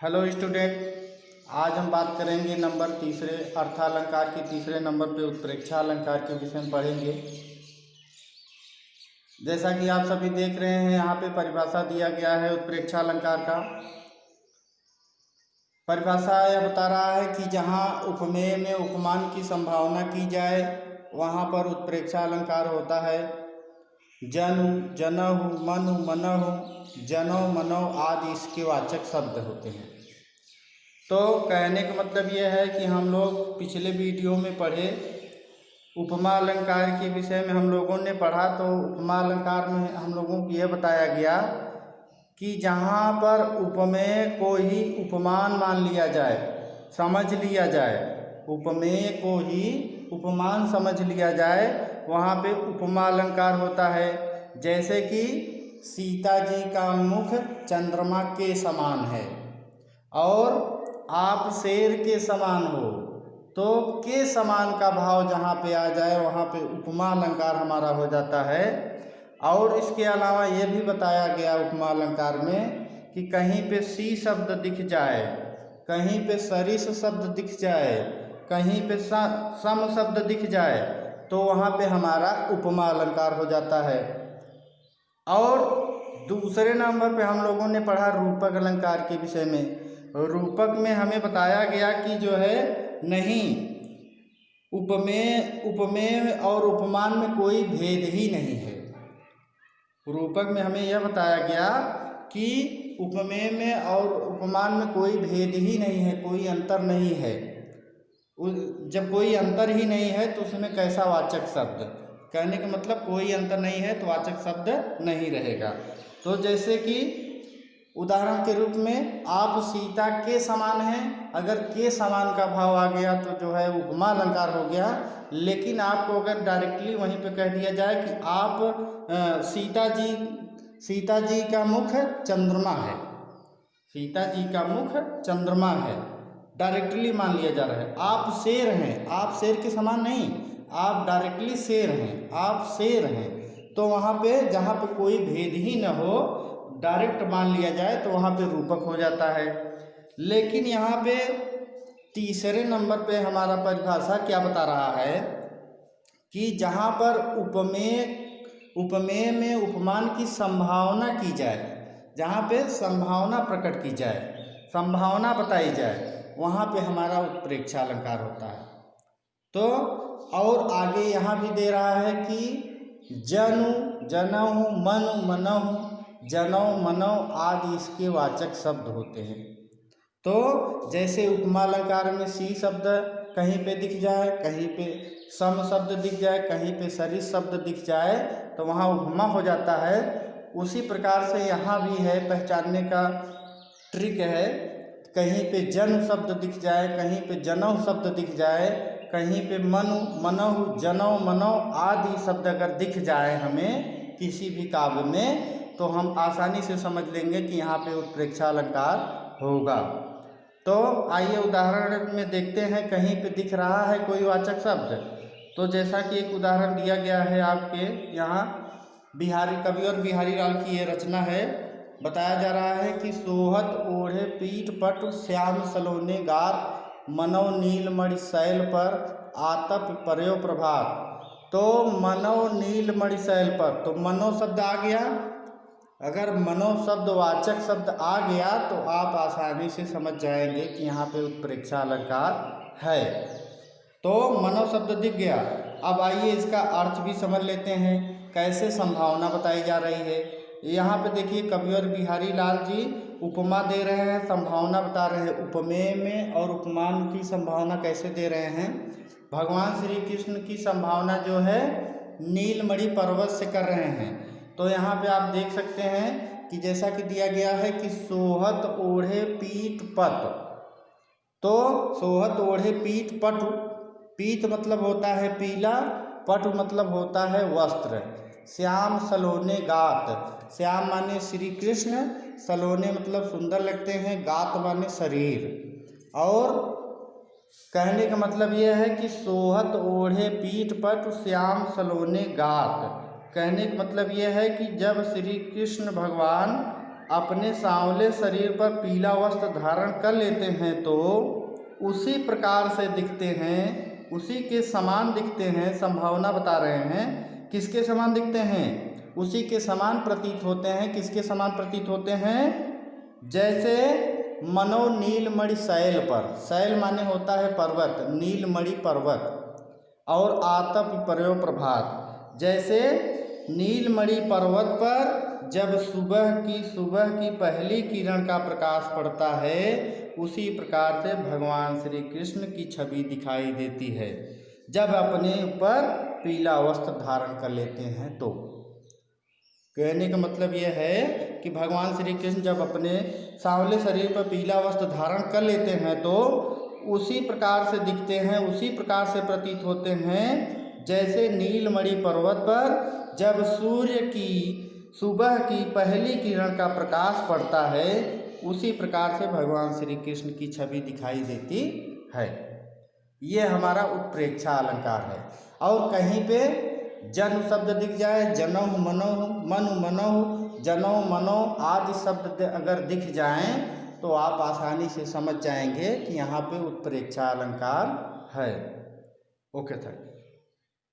Hello student, आज हम बात करेंगे नंबर तीसरे अर्थालंकार के तीसरे नंबर पे उत्प्रेक्षा अलंकार के विषय में पढ़ेंगे। जैसा कि आप सभी देख रहे हैं, यहाँ पे परिभाषा दिया गया है उत्प्रेक्षा अलंकार का। परिभाषा यह बता रहा है कि जहाँ उपमेय में उपमान की संभावना की जाए वहाँ पर उत्प्रेक्षा अलंकार होता है। जनु, जनहु, मनु, मनहु, जनो, मनो आदि इसके वाचक शब्द होते हैं। तो कहने का मतलब यह है कि हम लोग पिछले वीडियो में पढ़े उपमा अलंकार के विषय में हम लोगों ने पढ़ा। तो उपमा अलंकार में हम लोगों को यह बताया गया कि जहाँ पर उपमेय को ही उपमान मान लिया जाए, समझ लिया जाए, उपमेय को ही उपमान समझ लिया जाए, वहाँ पे उपमा अलंकार होता है। जैसे कि सीता जी का मुख चंद्रमा के समान है और आप शेर के समान हो, तो के समान का भाव जहाँ पे आ जाए वहाँ पे उपमा अलंकार हमारा हो जाता है। और इसके अलावा ये भी बताया गया उपमा अलंकार में कि कहीं पे सी शब्द दिख जाए, कहीं पे सरिस शब्द दिख जाए, कहीं पे सम शब्द दिख जाए, तो वहाँ पे हमारा उपमा अलंकार हो जाता है। और दूसरे नंबर पे हम लोगों ने पढ़ा रूपक अलंकार के विषय में। रूपक में हमें बताया गया कि जो है नहीं, उपमेय और उपमान में कोई भेद ही नहीं है। रूपक में हमें यह बताया गया कि उपमेय में और उपमान में कोई भेद ही नहीं है, कोई अंतर नहीं है। जब कोई अंतर ही नहीं है तो उसमें कैसा वाचक शब्द, कहने का मतलब कोई अंतर नहीं है तो वाचक शब्द नहीं रहेगा। तो जैसे कि उदाहरण के रूप में आप सीता के समान हैं, अगर के समान का भाव आ गया तो जो है उपमा अलंकार हो गया। लेकिन आपको अगर डायरेक्टली वहीं पे कह दिया जाए कि आप सीता जी का मुख चंद्रमा है, सीता जी का मुख चंद्रमा है, डायरेक्टली मान लिया जा रहा है। आप शेर हैं, आप शेर के समान नहीं, आप डायरेक्टली शेर हैं, आप शेर हैं, तो वहाँ पे जहाँ पे कोई भेद ही न हो, डायरेक्ट मान लिया जाए तो वहाँ पे रूपक हो जाता है। लेकिन यहाँ पे तीसरे नंबर पे हमारा परिभाषा क्या बता रहा है कि जहाँ पर उपमेय में उपमान की संभावना की जाए, जहाँ पे संभावना प्रकट की जाए, संभावना बताई जाए, वहाँ पे हमारा उत्प्रेक्षा अलंकार होता है। तो और आगे यहाँ भी दे रहा है कि जनु, जनहु, मनु, मनहु, जनौ, मनौ आदि इसके वाचक शब्द होते हैं। तो जैसे उपमा अलंकार में सी शब्द कहीं पे दिख जाए, कहीं पे सम शब्द दिख जाए, कहीं पे सरिस शब्द दिख जाए, तो वहाँ उपमा हो जाता है। उसी प्रकार से यहाँ भी है, पहचानने का ट्रिक है। कहीं पे जन शब्द दिख जाए, कहीं पे जनौ शब्द दिख जाए, कहीं पे मनु, मनहु, जनौ, मनौ आदि शब्द अगर दिख जाए हमें किसी भी काव्य में, तो हम आसानी से समझ लेंगे कि यहाँ पे उत्प्रेक्षा अलंकार होगा। तो आइए उदाहरण में देखते हैं, कहीं पे दिख रहा है कोई वाचक शब्द। तो जैसा कि एक उदाहरण दिया गया है आपके यहाँ, बिहारी कवि और बिहारी लाल की ये रचना है। बताया जा रहा है कि सोहत ओढ़े पीठ पट श्याम सलोने गात, मनौ नीलमणि शैल पर आतप पर्यो प्रभात। तो मनौ नीलमणि शैल पर, तो मनो शब्द आ गया। अगर मनो शब्द वाचक शब्द आ गया तो आप आसानी से समझ जाएंगे कि यहाँ पे उत्प्रेक्षा अलंकार है। तो मनो शब्द दिख गया। अब आइए इसका अर्थ भी समझ लेते हैं, कैसे संभावना बताई जा रही है। यहाँ पे देखिए कवि और बिहारी लाल जी उपमा दे रहे हैं, संभावना बता रहे हैं। उपमेय में और उपमान की संभावना कैसे दे रहे हैं? भगवान श्री कृष्ण की संभावना जो है नीलमणि पर्वत से कर रहे हैं। तो यहाँ पे आप देख सकते हैं कि जैसा कि दिया गया है कि सोहत ओढ़े पीठ पट, तो सोहत ओढ़े पीठ पट, पीठ मतलब होता है पीला, पट मतलब होता है वस्त्र। श्याम सलोने गात, श्याम माने श्री कृष्ण, सलोने मतलब सुंदर लगते हैं, गात माने शरीर। और कहने का मतलब यह है कि सोहत ओढ़े पीठ पट श्याम सलोने गात। कहने का मतलब यह है कि जब श्री कृष्ण भगवान अपने सांवले शरीर पर पीला वस्त्र धारण कर लेते हैं तो उसी प्रकार से दिखते हैं, उसी के समान दिखते हैं। संभावना बता रहे हैं किसके समान दिखते हैं, उसी के समान प्रतीत होते हैं। किसके समान प्रतीत होते हैं? जैसे मनो नीलमणि शैल पर, शैल माने होता है पर्वत, नीलमणि पर्वत, और आतप पर्यो प्रभात, जैसे नीलमणि पर्वत पर जब सुबह की पहली किरण का प्रकाश पड़ता है, उसी प्रकार से भगवान श्री कृष्ण की छवि दिखाई देती है जब अपने ऊपर पीला वस्त्र धारण कर लेते हैं। तो कहने का मतलब यह है कि भगवान श्री कृष्ण जब अपने सांवले शरीर पर पीला वस्त्र धारण कर लेते हैं तो उसी प्रकार से दिखते हैं, उसी प्रकार से प्रतीत होते हैं जैसे नीलमणि पर्वत पर जब सूर्य की सुबह की पहली किरण का प्रकाश पड़ता है, उसी प्रकार से भगवान श्री कृष्ण की छवि दिखाई देती है। ये हमारा उत्प्रेक्षा अलंकार है। और कहीं पे जन शब्द दिख जाए, जनौ मनो, मनु मनो, जनौ मनो आदि शब्द अगर दिख जाएं तो आप आसानी से समझ जाएंगे कि यहाँ पे उत्प्रेक्षा अलंकार है। Okay sir.